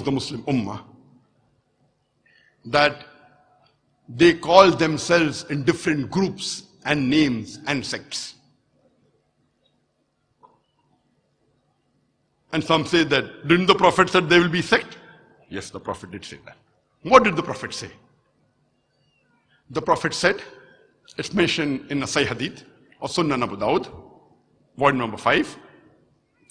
amongst the Muslim Ummah that they call themselves in different groups and names and sects. And some say that, didn't the Prophet said there will be sect? Yes, the Prophet did say that. What did the Prophet say? The Prophet said, it's mentioned in a Sahih Hadith of Sunnah Abu Dawud, volume number 5,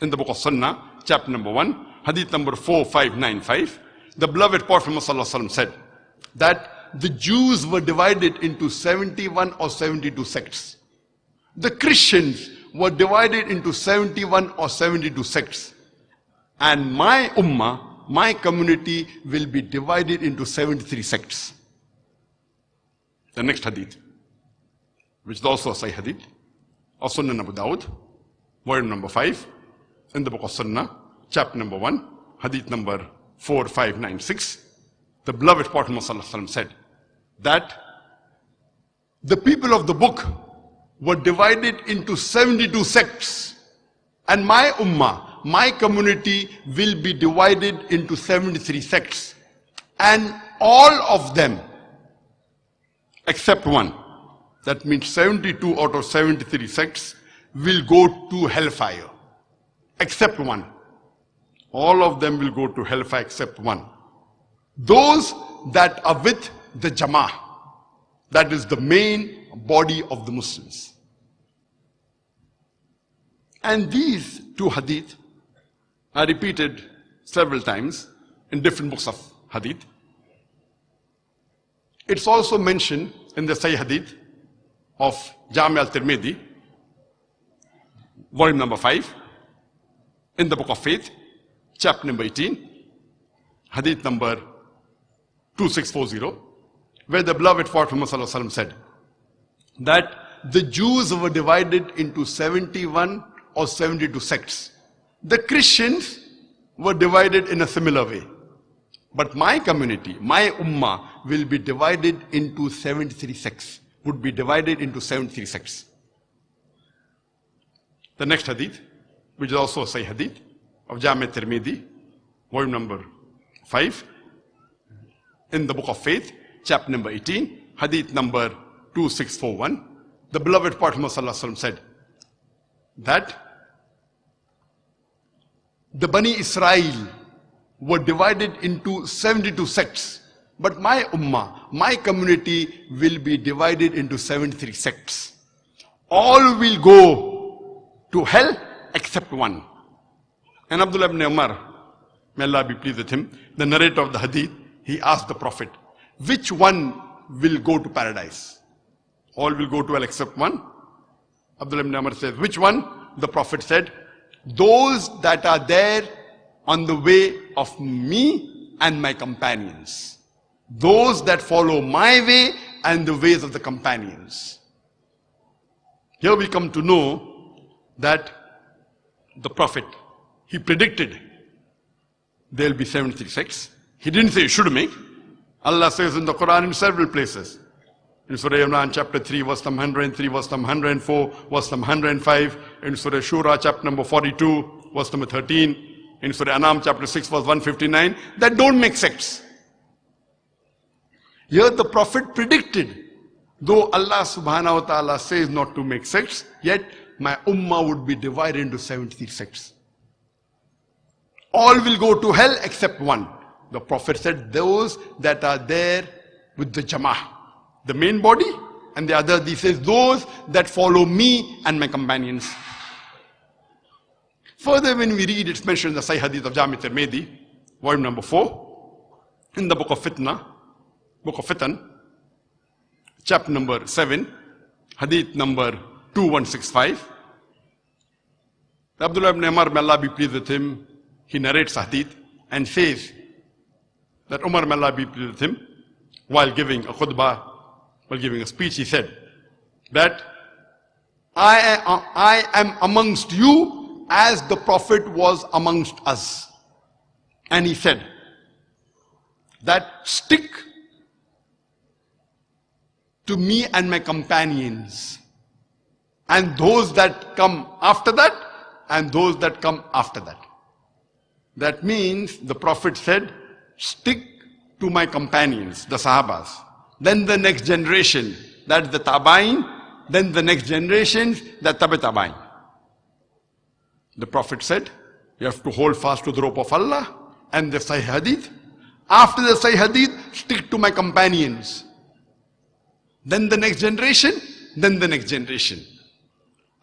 in the book of Sunnah, chapter number 1, Hadith number 4595. The beloved Prophet Muhammad said that the Jews were divided into 71 or 72 sects. The Christians were divided into 71 or 72 sects. And my ummah, my community will be divided into 73 sects. The next hadith, which is also a Sahih hadith, of Sunnah Abu Dawud, volume number 5, in the book of Sunnah, chapter number 1, hadith number 4596. The beloved Prophet Muhammad said that the people of the book were divided into 72 sects, and my ummah, my community will be divided into 73 sects, and all of them except one, that means 72 out of 73 sects will go to hellfire, except one. All of them will go to hellfire except one. Those that are with the Jama'ah, that is the main body of the Muslims. And these two hadith are repeated several times in different books of hadith. It's also mentioned in the Sahih hadith of Jami' al-Tirmidhi, volume number 5, in the book of faith, chapter number 18, hadith number 2640, where the beloved Prophet Muhammad said that the Jews were divided into 71 or 72 sects. The Christians were divided in a similar way. But my community, my ummah, will be divided into 73 sects, would be divided into 73 sects. The next hadith, which is also a Sahih hadith of Jami' al-Tirmidhi, volume number 5, in the book of faith, chapter number 18, hadith number 2641, the beloved Prophet Muhammad said that the Bani Israel were divided into 72 sects, but my ummah, my community will be divided into 73 sects. All will go to hell except one. And Abdullah ibn Umar, may Allah be pleased with him, the narrator of the hadith, he asked the Prophet, which one will go to paradise? All will go to hell except one. Abdullah ibn Umar says, which one? The Prophet said, those that are there on the way of me and my companions. Those that follow my way and the ways of the companions. Here we come to know that the Prophet, he predicted there will be 73 sects. He didn't say you should make. Allah says in the Quran in several places. In Surah Imran chapter 3 verse number 103, verse number 104, verse number 105. In Surah Shura chapter number 42, verse number 13. In Surah Anam chapter 6 verse 159, that don't make sects. Here the Prophet predicted, though Allah subhanahu wa ta'ala says not to make sects, yet my ummah would be divided into 73 sects. All will go to hell except one. The Prophet said those that are there with the Jama'ah, the main body, and the other, he says those that follow me and my companions. Further, when we read, it's mentioned in the Sahih Hadith of Jami' al-Tirmidhi, volume number 4, in the book of Fitan, chapter number 7, Hadith number 2165. Abdullah ibn Umar, may Allah be pleased with him, he narrates Hadith and says that Umar, may Allah be pleased with him, while giving a khutbah, while giving a speech, he said that I am amongst you as the Prophet was amongst us. And he said that stick to me and my companions, and those that come after that, and those that come after that. That means the Prophet said stick to my companions, the Sahabas. Then the next generation, that's the Tabain. Then the next generation, the Tabi Tabain. The Prophet said, you have to hold fast to the rope of Allah and the Sahih Hadith. After the Sahih Hadith, stick to my companions. Then the next generation, then the next generation.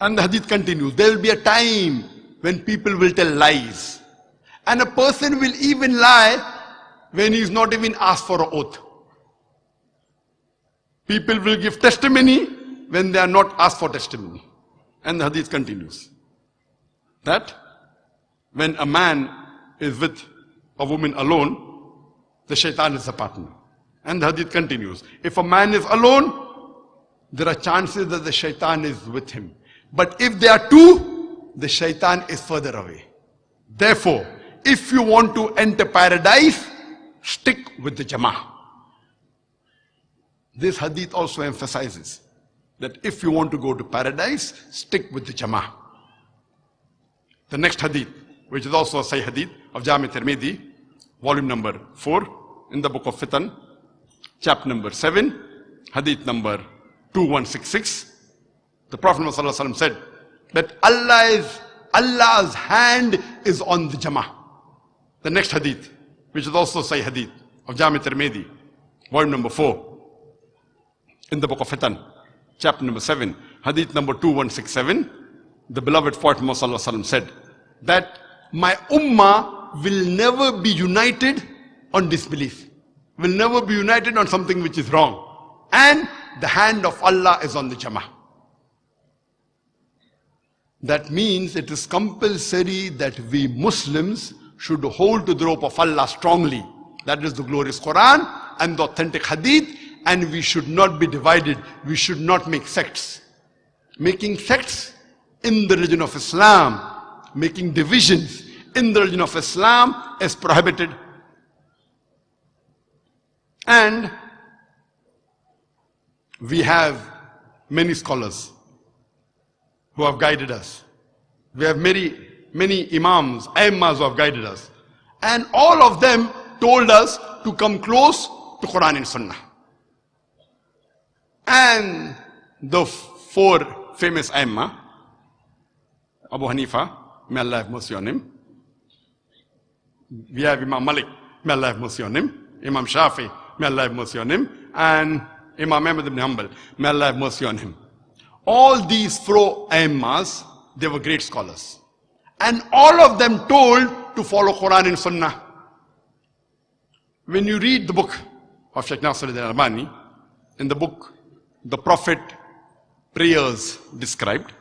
And the Hadith continues. There will be a time when people will tell lies. And a person will even lie when he is not even asked for an oath. People will give testimony when they are not asked for testimony. And the Hadith continues. That when a man is with a woman alone, the shaitan is a partner. And the Hadith continues. If a man is alone, there are chances that the shaitan is with him. But if there are two, the shaitan is further away. Therefore, if you want to enter paradise, stick with the Jama'ah. This hadith also emphasizes that if you want to go to paradise, stick with the Jama'ah. The next hadith, which is also a Sahih hadith of Jami Tirmidhi, volume number 4, in the book of Fitan, chapter number 7, hadith number 2166. The Prophet ﷺ said that Allah's hand is on the Jama'ah. The next hadith, which is also Sahih hadith of Jami Tirmidhi, volume number 4, in the book of Fitan, chapter number 7, hadith number 2167, the beloved Prophet ﷺ said that my ummah will never be united on disbelief, will never be united on something which is wrong. And the hand of Allah is on the Jama'ah. That means it is compulsory that we Muslims should hold to the rope of Allah strongly. That is the glorious Quran and the authentic hadith. And we should not be divided. We should not make sects. Making sects in the religion of Islam, making divisions in the religion of Islam is prohibited. And we have many scholars who have guided us. We have many imams, aimmas who have guided us. And all of them told us to come close to Quran and Sunnah. And the four famous aimma, Abu Hanifa, may Allah have mercy on him. We have Imam Malik, may Allah have mercy on him. Imam Shafi, may Allah have mercy on him. And Imam Ahmad ibn Hanbal, may Allah have mercy on him. All these four aimmas, they were great scholars. And all of them told to follow Quran and Sunnah. When you read the book of Shaykh Nasiruddin Albani, in the book, The Prophet Prayers Described,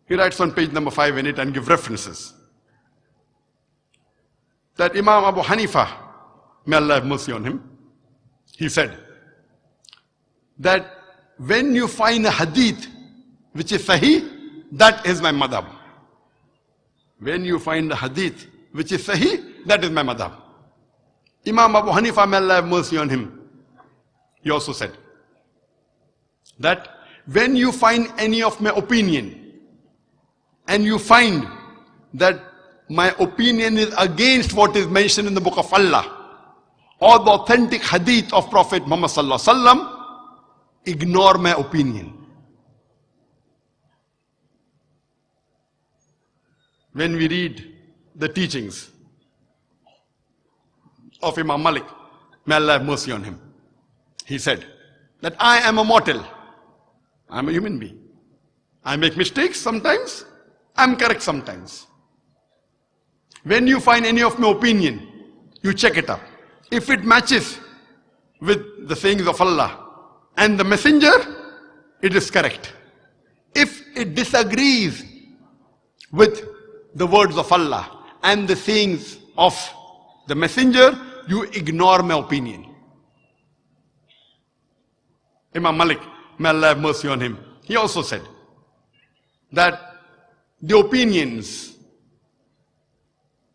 he writes on page number 5 in it and give references. That Imam Abu Hanifa, may Allah have mercy on him, he said that when you find a hadith which is sahih, that is my madhab. When you find a hadith which is sahih, that is my madhab. Imam Abu Hanifa, may Allah have mercy on him, he also said that when you find any of my opinion and you find that my opinion is against what is mentioned in the book of Allah or the authentic hadith of Prophet Muhammad sallallahu alaihi wasallam, ignore my opinion. When we read the teachings of Imam Malik, may Allah have mercy on him, he said that I am a mortal. I am a human being. I make mistakes sometimes. I am correct sometimes. When you find any of my opinion, you check it up. If it matches with the sayings of Allah and the messenger, it is correct. If it disagrees with the words of Allah and the sayings of the messenger, you ignore my opinion. Imam Malik, may Allah have mercy on him, he also said that the opinions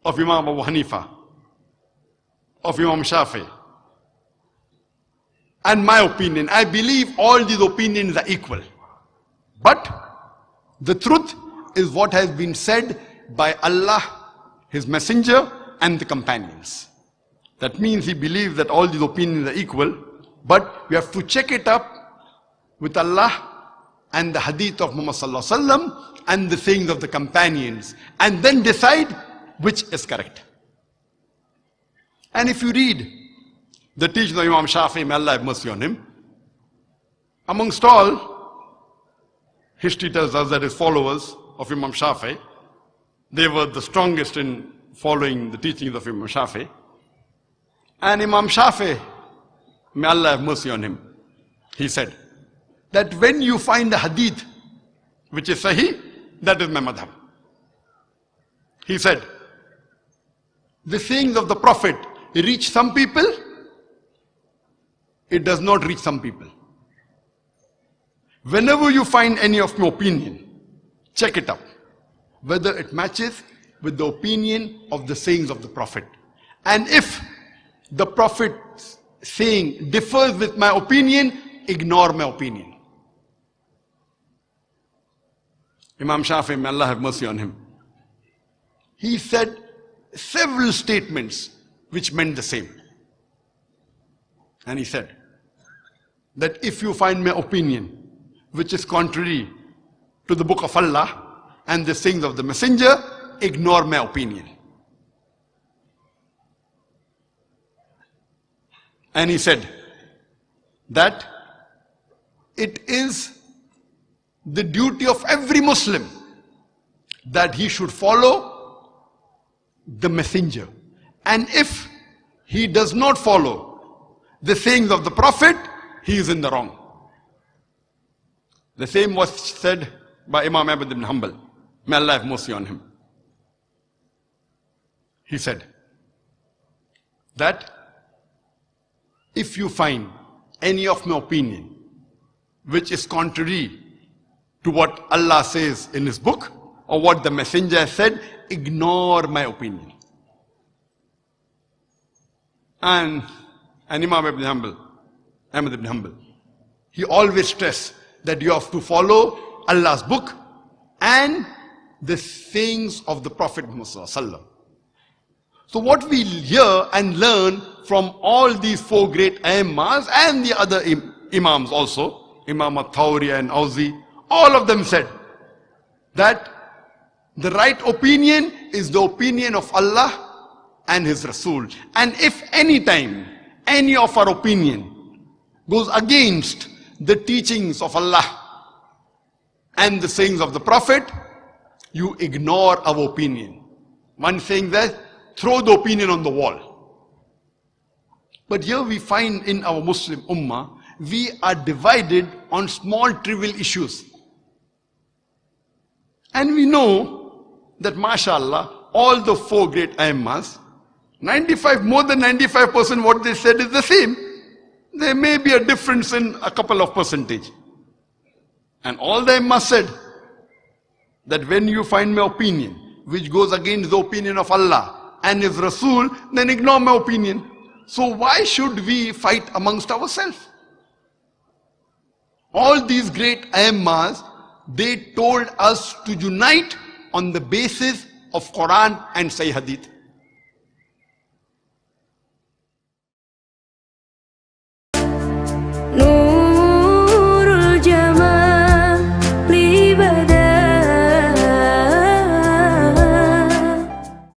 of Imam Abu Hanifa, of Imam Shafi, and my opinion, I believe all these opinions are equal. But the truth is what has been said by Allah, His Messenger, and the companions. That means he believes that all these opinions are equal, but we have to check it up with Allah and the hadith of Muhammad sallallahu alaihi wasallam and the sayings of the companions, and then decide which is correct. And if you read the teaching of Imam Shafi'i, may Allah have mercy on him, amongst all, history tells us that his followers of Imam Shafi'i, they were the strongest in following the teachings of Imam Shafi'i. And Imam Shafi'i, may Allah have mercy on him, he said that when you find a hadith which is sahih, that is my madhab. He said, the sayings of the Prophet reach some people, it does not reach some people. Whenever you find any of my opinion, check it up, whether it matches with the opinion of the sayings of the Prophet. And if the Prophet's saying differs with my opinion, ignore my opinion. Imam Shafi'i, may Allah have mercy on him, he said several statements which meant the same. And he said that if you find my opinion which is contrary to the book of Allah and the sayings of the messenger, ignore my opinion. And he said that it is the duty of every Muslim that he should follow the messenger. And if he does not follow the sayings of the Prophet, he is in the wrong. The same was said by Imam Ahmad ibn Hanbal. May Allah have mercy on him. He said that if you find any of my opinion which is contrary to what Allah says in his book or what the messenger said, ignore my opinion. And Imam ibn Hanbal, Ahmad ibn Hanbal, he always stressed that you have to follow Allah's book and the sayings of the Prophet Muhammad sallallahu alaihi wasallam. So what we hear and learn from all these four great Aimmas and the other Imams also, Imam al-Thawri and Auzi, all of them said that the right opinion is the opinion of Allah and His Rasul. And if any time any of our opinion goes against the teachings of Allah and the sayings of the Prophet, you ignore our opinion. One saying that, throw the opinion on the wall. But here we find in our Muslim Ummah, we are divided on small trivial issues. And we know that mashallah, all the four great Aimmas, more than 95% what they said is the same. There may be a difference in a couple of percentage. And all the Aimmas said that when you find my opinion which goes against the opinion of Allah and His Rasul, then ignore my opinion. So why should we fight amongst ourselves? All these great Aimmas, they told us to unite on the basis of Quran and Sahih Hadith.